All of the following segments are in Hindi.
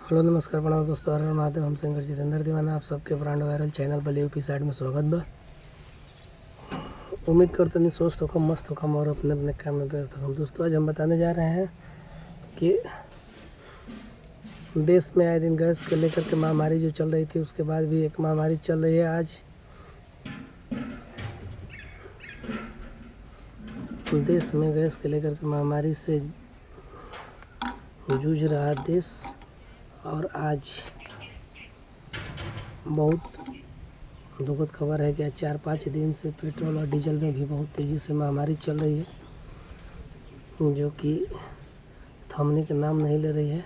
हेलो नमस्कार प्रणाम दोस्तों, हर हर महादेव। हम सिंगर जितेंद्र दीवाना आप सबके ब्रांड वायरल चैनल पर यूपी साइड में स्वागत बा। उम्मीद करते नहीं स्वस्थ होकर मस्त होकर और अपने अपने काम में व्यस्त होकर। दोस्तों आज हम बताने जा रहे हैं कि देश में आए दिन गैस के लेकर के महामारी जो चल रही थी, उसके बाद भी एक महामारी चल रही है। आज देश में गैस के लेकर के महामारी से जूझ रहा देश, और आज बहुत दुखद खबर है कि 4-5 दिन से पेट्रोल और डीजल में भी बहुत तेज़ी से महामारी चल रही है, जो कि थमने का नाम नहीं ले रही है।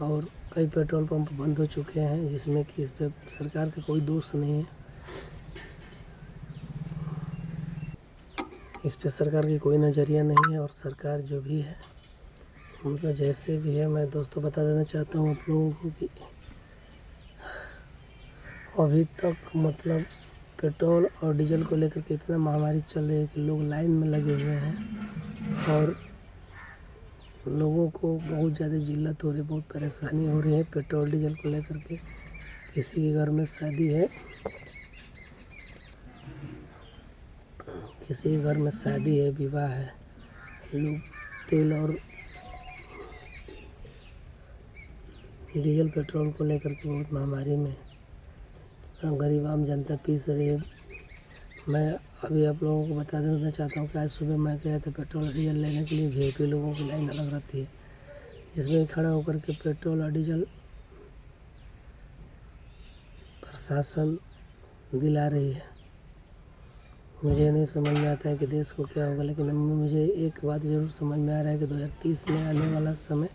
और कई पेट्रोल पंप बंद हो चुके हैं, जिसमें कि इस पर सरकार का कोई दोष नहीं है। इस पर सरकार की कोई नज़रिया नहीं है, और सरकार जो भी है उनका जैसे भी है, मैं दोस्तों बता देना चाहता हूँ आप लोगों को कि अभी तक मतलब पेट्रोल और डीजल को लेकर के इतना महामारी चल रही है कि लोग लाइन में लगे हुए हैं, और लोगों को बहुत ज़्यादा जिल्लत हो रही है, बहुत परेशानी हो रही है पेट्रोल डीजल को लेकर के। किसी के घर में शादी है, किसी के घर में शादी है, विवाह है, लोग तेल और डीजल पेट्रोल को लेकर के बहुत महामारी में गरीब आम जनता पीस रही है। मैं अभी आप लोगों को बता देना चाहता हूँ कि आज सुबह मैं गया था पेट्रोल और डीजल लेने के लिए। वीआईपी लोगों की लाइन अलग रहती है, जिसमें खड़ा होकर के पेट्रोल और डीजल प्रशासन दिला रही है। मुझे नहीं समझ में आता है कि देश को क्या होगा, लेकिन मुझे एक बात ज़रूर समझ में आ रहा है कि 2030 में आने वाला समय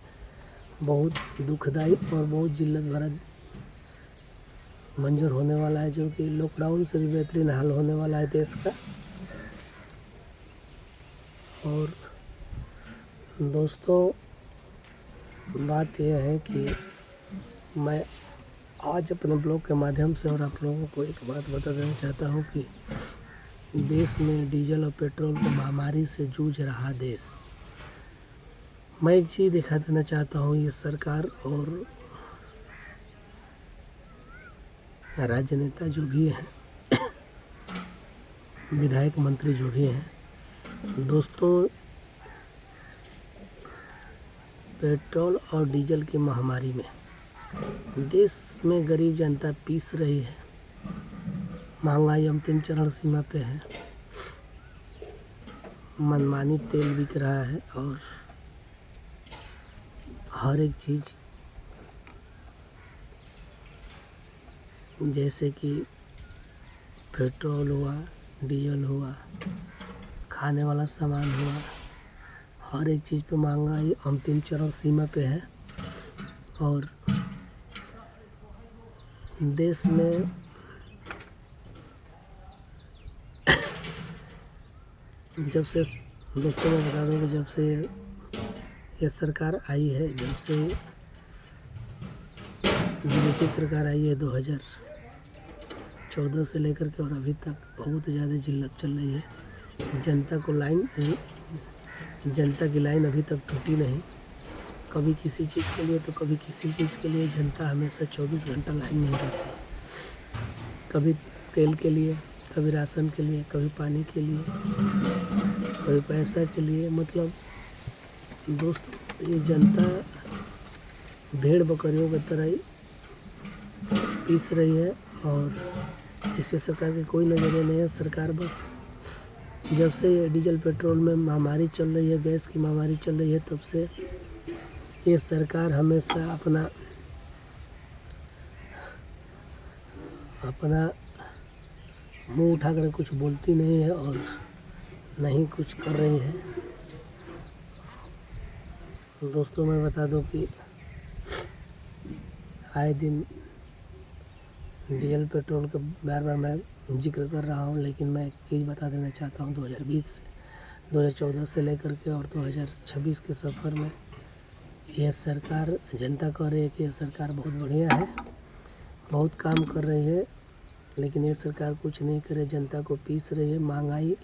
बहुत दुखदाई और बहुत जिल्लत भरा मंजूर होने वाला है, जो कि लॉकडाउन से भी बेहतरीन हाल होने वाला है देश का। और दोस्तों बात यह है कि मैं आज अपने ब्लॉग के माध्यम से और आप लोगों को एक बात बता देना चाहता हूँ कि देश में डीजल और पेट्रोल की महामारी से जूझ रहा देश। मैं एक चीज़ दिखा देना चाहता हूँ, ये सरकार और राजनेता जो भी हैं, विधायक मंत्री जो भी हैं, दोस्तों पेट्रोल और डीजल की महामारी में देश में गरीब जनता पीस रही है। महंगाई अंतिम चरण सीमा पे है, मनमानी तेल बिक रहा है, और हर एक चीज़ जैसे कि पेट्रोल हुआ, डीजल हुआ, खाने वाला सामान हुआ, हर एक चीज़ पे महंगाई अंतिम चरण सीमा पे है। और देश में जब से दोस्तों मैं बता दूं कि जब से ये सरकार आई है, जब से बीजेपी सरकार आई है 2014 से लेकर के, और अभी तक बहुत ज़्यादा जिल्लत चल रही है। जनता की लाइन अभी तक टूटी नहीं। कभी किसी चीज़ के लिए तो कभी किसी चीज़ के लिए जनता हमेशा 24 घंटा लाइन में ही रहती है। कभी तेल के लिए, कभी राशन के लिए, कभी पानी के लिए, कभी पैसा के लिए। मतलब दोस्तों ये जनता भेड़ बकरियों की तरह ही पीस रही है, और इस पर सरकार की कोई नज़रिया नहीं है। सरकार बस जब से ये डीजल पेट्रोल में महामारी चल रही है, गैस की महामारी चल रही है, तब से ये सरकार हमेशा अपना मुंह उठाकर कुछ बोलती नहीं है और नहीं कुछ कर रही है। दोस्तों मैं बता दूं कि आए दिन डीजल पेट्रोल का बार बार मैं जिक्र कर रहा हूं, लेकिन मैं एक चीज़ बता देना चाहता हूं। 2014 से लेकर के और 2026 के सफ़र में यह सरकार, जनता कह रही है कि यह सरकार बहुत बढ़िया है, बहुत काम कर रही है, लेकिन ये सरकार कुछ नहीं करे, जनता को पीस रही है। महंगाई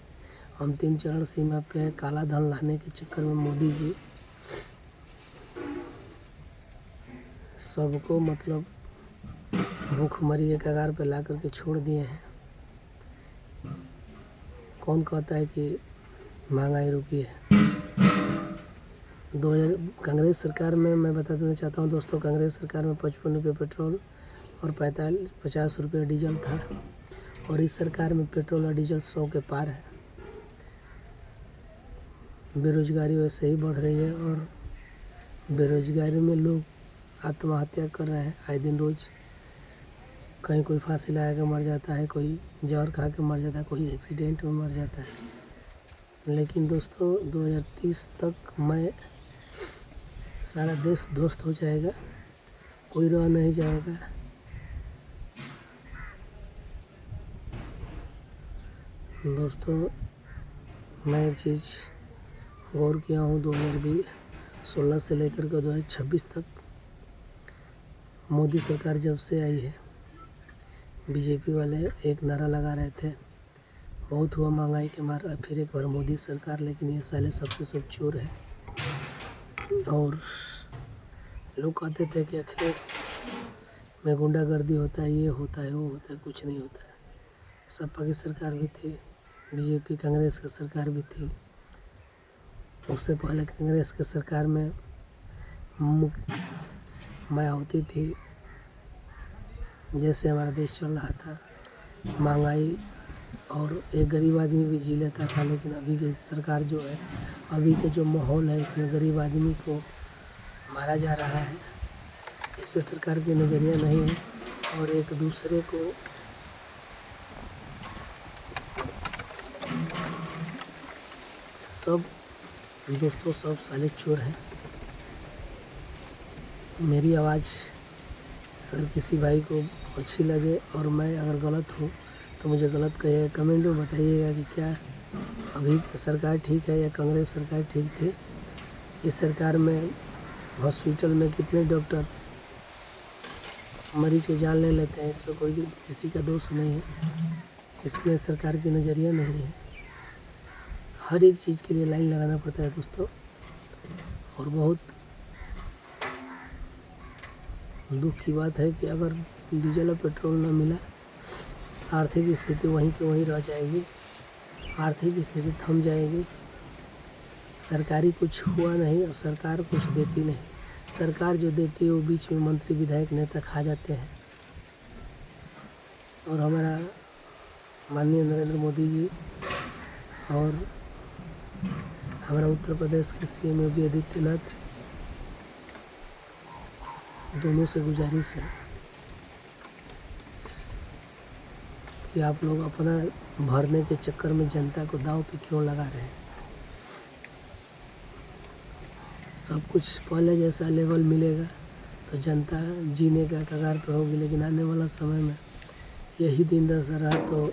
अंतिम चरण सीमा पे है। काला धन लाने के चक्कर में मोदी जी सबको मतलब भूखमरी के कगार पे ला करके छोड़ दिए हैं। कौन कहता है कि महंगाई रुकी है? 2000 कांग्रेस सरकार में मैं बता देना चाहता हूँ दोस्तों, कांग्रेस सरकार में 55 रुपये पेट्रोल और 50 रुपये डीजल था, और इस सरकार में पेट्रोल और डीजल 100 के पार है। बेरोजगारी वैसे ही बढ़ रही है, और बेरोजगारी में लोग आत्महत्या कर रहे हैं आए दिन रोज़। कहीं कोई फांसी लगा के मर जाता है, कोई जहर खा के मर जाता है, कोई एक्सीडेंट में मर जाता है। लेकिन दोस्तों 2030 तक मैं सारा देश ध्वस्त हो जाएगा, कोई रह नहीं जाएगा। दोस्तों मैं एक चीज़ गौर किया हूँ, 2016 से लेकर के 2026 तक मोदी सरकार जब से आई है, बीजेपी वाले एक नारा लगा रहे थे, बहुत हुआ महंगाई के मारा, फिर एक बार मोदी सरकार। लेकिन ये साले सबके सब चोर है। और लोग कहते थे कि अखिलेश में गुंडागर्दी होता है, ये होता है, वो होता है, कुछ नहीं होता है। सपा की सरकार भी थी, बीजेपी कांग्रेस की सरकार भी थी, उससे पहले कांग्रेस की सरकार में मायावती थी। जैसे हमारा देश चल रहा था, महंगाई और एक गरीब आदमी भी जी लेता था। लेकिन अभी की सरकार जो है, अभी के जो माहौल है, इसमें गरीब आदमी को मारा जा रहा है। इस पर सरकार की नज़रिया नहीं है, और एक दूसरे को सब दोस्तों सब साले चोर हैं। मेरी आवाज़ अगर किसी भाई को अच्छी लगे और मैं अगर गलत हूँ तो मुझे गलत कहिएगा, कमेंट में बताइएगा कि क्या अभी सरकार ठीक है या कांग्रेस सरकार ठीक थी। इस सरकार में हॉस्पिटल में कितने डॉक्टर मरीज की जान ले लेते हैं, इस पर कोई किसी का दोष नहीं है, इसमें सरकार की नज़रिया नहीं है। हर एक चीज़ के लिए लाइन लगाना पड़ता है दोस्तों, और बहुत दुख की बात है कि अगर डीजल और पेट्रोल न मिला, आर्थिक स्थिति वहीं की वहीं रह जाएगी, आर्थिक स्थिति थम जाएगी। सरकारी कुछ हुआ नहीं और सरकार कुछ देती नहीं। सरकार जो देती है वो बीच में मंत्री विधायक नेता खा जाते हैं। और हमारा माननीय नरेंद्र मोदी जी और हमारा उत्तर प्रदेश के सीएम योगी आदित्यनाथ, दोनों से गुजारिश है कि आप लोग अपना भरने के चक्कर में जनता को दांव पे क्यों लगा रहे हैं। सब कुछ पहले जैसा लेवल मिलेगा तो जनता जीने का कगार पे होगी, लेकिन आने वाला समय में यही दिन दशा रहा तो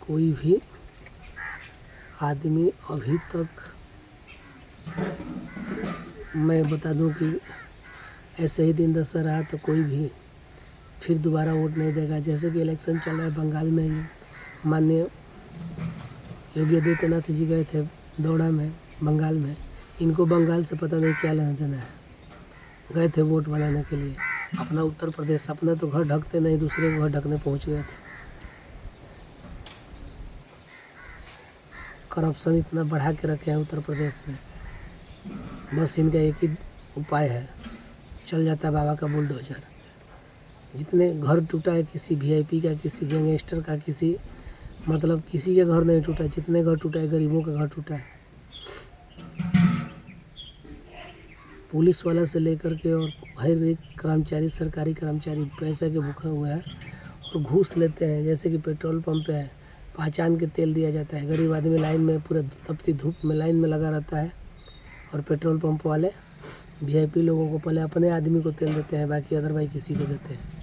कोई भी आदमी अभी तक, मैं बता दूं कि ऐसे ही दिन दशा रहा तो कोई भी फिर दोबारा वोट नहीं देगा। जैसे कि इलेक्शन चल रहा है बंगाल में, माननीय योगी आदित्यनाथ जी गए थे दौड़ा में बंगाल में, इनको बंगाल से पता नहीं क्या लेना देना है, गए थे वोट बनाने के लिए। अपना उत्तर प्रदेश, अपना तो घर ढकते नहीं, दूसरे को घर ढकने पहुंच गए थे। करप्शन इतना बढ़ा के रखे हैं उत्तर प्रदेश में, बस इनका एक ही उपाय है, चल जाता है बाबा का बुलडोजर। जितने घर टूटा है किसी वीआईपी का, किसी गैंगस्टर का, किसी मतलब किसी के घर नहीं टूटा, जितने घर टूटा है गरीबों का घर टूटा है। पुलिस वाला से लेकर के और हर एक कर्मचारी, सरकारी कर्मचारी पैसे के भूखे हुए हैं और घूस लेते हैं। जैसे कि पेट्रोल पंप पे है, पहचान के तेल दिया जाता है, गरीब आदमी लाइन में पूरे तपती धूप में लाइन में लगा रहता है, और पेट्रोल पंप वाले वीआईपी लोगों को पहले अपने आदमी को तेल देते हैं, बाकी अदरवाइज किसी को देते हैं।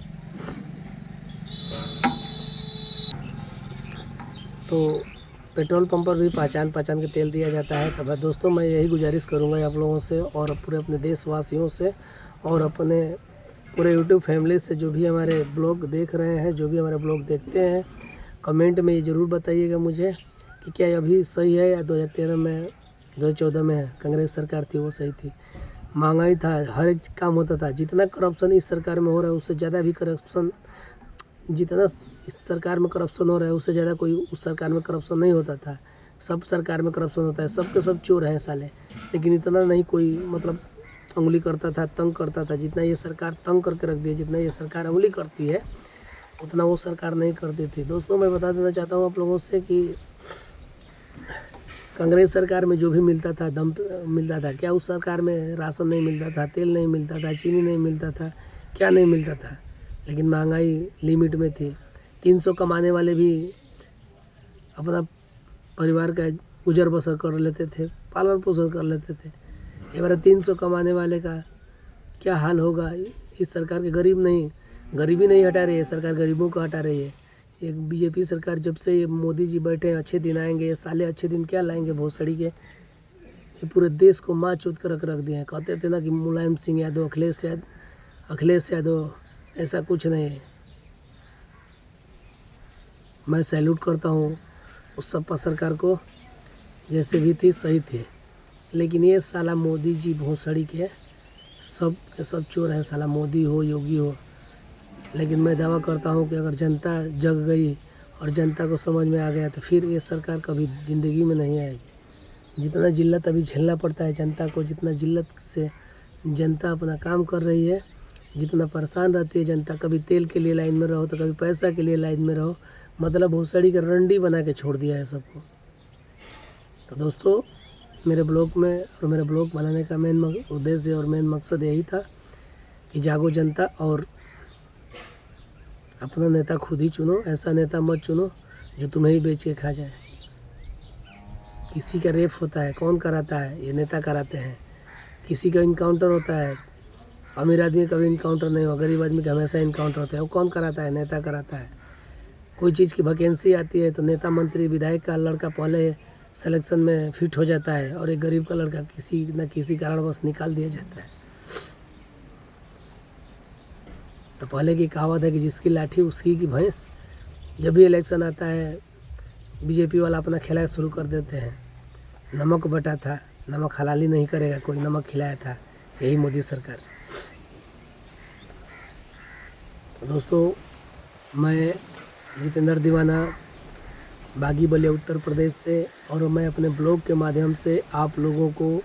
तो पेट्रोल पंप पर भी पहचान के तेल दिया जाता है। तो दोस्तों मैं यही गुजारिश करूंगा आप लोगों से और पूरे अपने देशवासियों से और अपने पूरे यूट्यूब फैमिली से, जो भी हमारे ब्लॉग देख रहे हैं, जो भी हमारे ब्लॉग देखते हैं, कमेंट में ये ज़रूर बताइएगा मुझे कि क्या अभी सही है या 2013 में 2014 में कांग्रेस सरकार थी वो सही थी। महंगाई था, हर एक काम होता था। जितना करप्शन इस सरकार में हो रहा है उससे ज़्यादा भी करप्शन, जितना इस सरकार में करप्शन हो रहा है उससे ज़्यादा कोई उस सरकार में करप्शन नहीं होता था। सब सरकार में करप्शन होता है, सब के सब चोर हैं साले, लेकिन इतना नहीं कोई मतलब उंगली करता था, तंग करता था। जितना ये सरकार तंग करके रख दी है, जितना ये सरकार उंगली करती है उतना वो सरकार नहीं करती थी। दोस्तों मैं बता देना चाहता हूँ आप लोगों से कि कांग्रेस सरकार में जो भी मिलता था दम मिलता था, क्या उस सरकार में राशन नहीं मिलता था, तेल नहीं मिलता था, चीनी नहीं मिलता था, क्या नहीं मिलता था? लेकिन महंगाई लिमिट में थी। 300 कमाने वाले भी अपना परिवार का गुजर बसर कर लेते थे, पालन पोषण कर लेते थे। ये बार 300 कमाने वाले का क्या हाल होगा? इस सरकार के गरीबी नहीं हटा रही है सरकार, गरीबों को हटा रही है। एक बीजेपी सरकार जब से ये मोदी जी बैठे हैं, अच्छे दिन आएंगे, ये साले अच्छे दिन क्या लाएंगे भोसड़ी के? ये पूरे देश को माँ चूत कर रख दिए हैं। कहते थे ना कि मुलायम सिंह यादव, अखिलेश यादव, ऐसा कुछ नहीं है। मैं सैल्यूट करता हूँ उस सपा सरकार को, जैसे भी थी सही थी, लेकिन ये साला मोदी जी भोसड़ी के सब चोर हैं साला, मोदी हो योगी हो। लेकिन मैं दावा करता हूँ कि अगर जनता जग गई और जनता को समझ में आ गया तो फिर ये सरकार कभी ज़िंदगी में नहीं आएगी। जितना जिल्लत अभी झेलना पड़ता है जनता को, जितना जिल्लत से जनता अपना काम कर रही है, जितना परेशान रहती है जनता, कभी तेल के लिए लाइन में रहो तो कभी पैसा के लिए लाइन में रहो, मतलब भोसड़ी का रंडी बना के छोड़ दिया है सबको। तो दोस्तों मेरे ब्लॉग में और मेरे ब्लॉग बनाने का मेन उद्देश्य और मेन मकसद यही था कि जागो जनता और अपना नेता खुद ही चुनो। ऐसा नेता मत चुनो जो तुम्हें ही बेच के खा जाए। किसी का रेप होता है, कौन कराता है? ये नेता कराते हैं। किसी का इनकाउंटर होता है, अमीर आदमी का कभी इनकाउंटर नहीं हुआ, गरीब आदमी का हमेशा इनकाउंटर होता है। वो कौन कराता है? नेता कराता है। कोई चीज़ की वैकेंसी आती है तो नेता मंत्री विधायक का लड़का पहले सिलेक्शन में फिट हो जाता है और एक गरीब का लड़का किसी न किसी कारणवश निकाल दिया जाता है। तो पहले की कहावत है कि जिसकी लाठी उसकी की भैंस। जब भी इलेक्शन आता है बीजेपी वाला अपना खेला शुरू कर देते हैं। नमक बटा था, नमक हलाली नहीं करेगा कोई, नमक खिलाया था, यही मोदी सरकार। तो दोस्तों मैं जितेंद्र दीवाना बागी बलिया उत्तर प्रदेश से, और मैं अपने ब्लॉग के माध्यम से आप लोगों को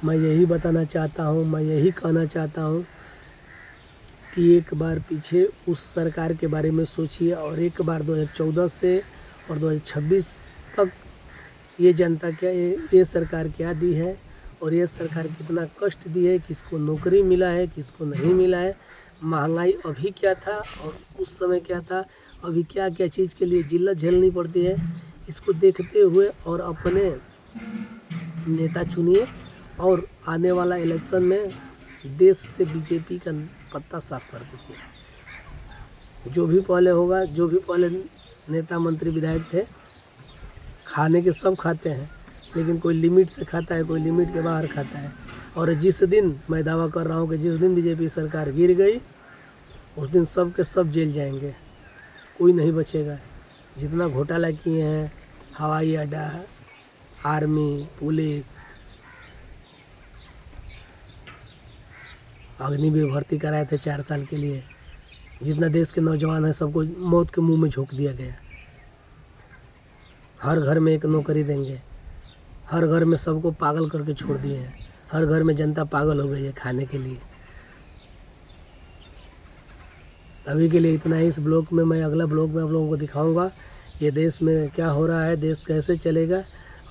मैं यही बताना चाहता हूँ, मैं यही कहना चाहता हूँ कि एक बार पीछे उस सरकार के बारे में सोचिए और एक बार 2014 से और 2026 तक ये जनता क्या, ये सरकार क्या दी है और ये सरकार कितना कष्ट दी है, किसको नौकरी मिला है, किसको नहीं मिला है, महंगाई अभी क्या था और उस समय क्या था, अभी क्या क्या चीज़ के लिए जिल्लत झेलनी पड़ती है। इसको देखते हुए और अपने नेता चुनिए और आने वाला इलेक्शन में देश से बीजेपी का पत्ता साफ कर दीजिए। जो भी पहले होगा, जो भी पहले नेता मंत्री विधायक थे, खाने के सब खाते हैं, लेकिन कोई लिमिट से खाता है, कोई लिमिट के बाहर खाता है। और जिस दिन, मैं दावा कर रहा हूँ कि जिस दिन बीजेपी सरकार गिर गई उस दिन सब के सब जेल जाएंगे, कोई नहीं बचेगा। जितना घोटाला किए हैं, हवाई अड्डा, आर्मी, पुलिस, अग्निवीर भर्ती कराए थे 4 साल के लिए, जितना देश के नौजवान हैं सबको मौत के मुंह में झोंक दिया गया। हर घर में एक नौकरी देंगे, हर घर में सबको पागल करके छोड़ दिए हैं, हर घर में जनता पागल हो गई है खाने के लिए। अभी के लिए इतना ही। इस ब्लॉग में मैं अगला ब्लॉग में आप लोगों को दिखाऊंगा ये देश में क्या हो रहा है, देश कैसे चलेगा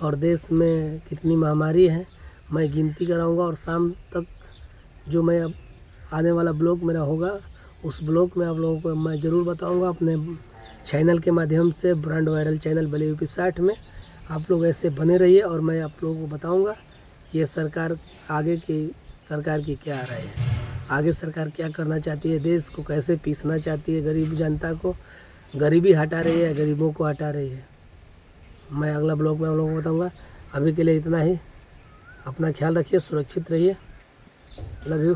और देश में कितनी महामारी है, मैं गिनती कराऊंगा। और शाम तक जो मैं अब आने वाला ब्लॉग मेरा होगा उस ब्लॉग में आप लोगों को मैं ज़रूर बताऊंगा अपने चैनल के माध्यम से, ब्रांड वायरल चैनल बली यूपी 60 में। आप लोग ऐसे बने रहिए और मैं आप लोगों को बताऊंगा कि ये सरकार आगे की सरकार की क्या राय है, आगे सरकार क्या करना चाहती है, देश को कैसे पीसना चाहती है, गरीब जनता को, गरीबी हटा रही है, गरीबों को हटा रही है। मैं अगला ब्लॉग में आप लोगों को बताऊँगा। अभी के लिए इतना ही। अपना ख्याल रखिए, सुरक्षित रहिए। Love you.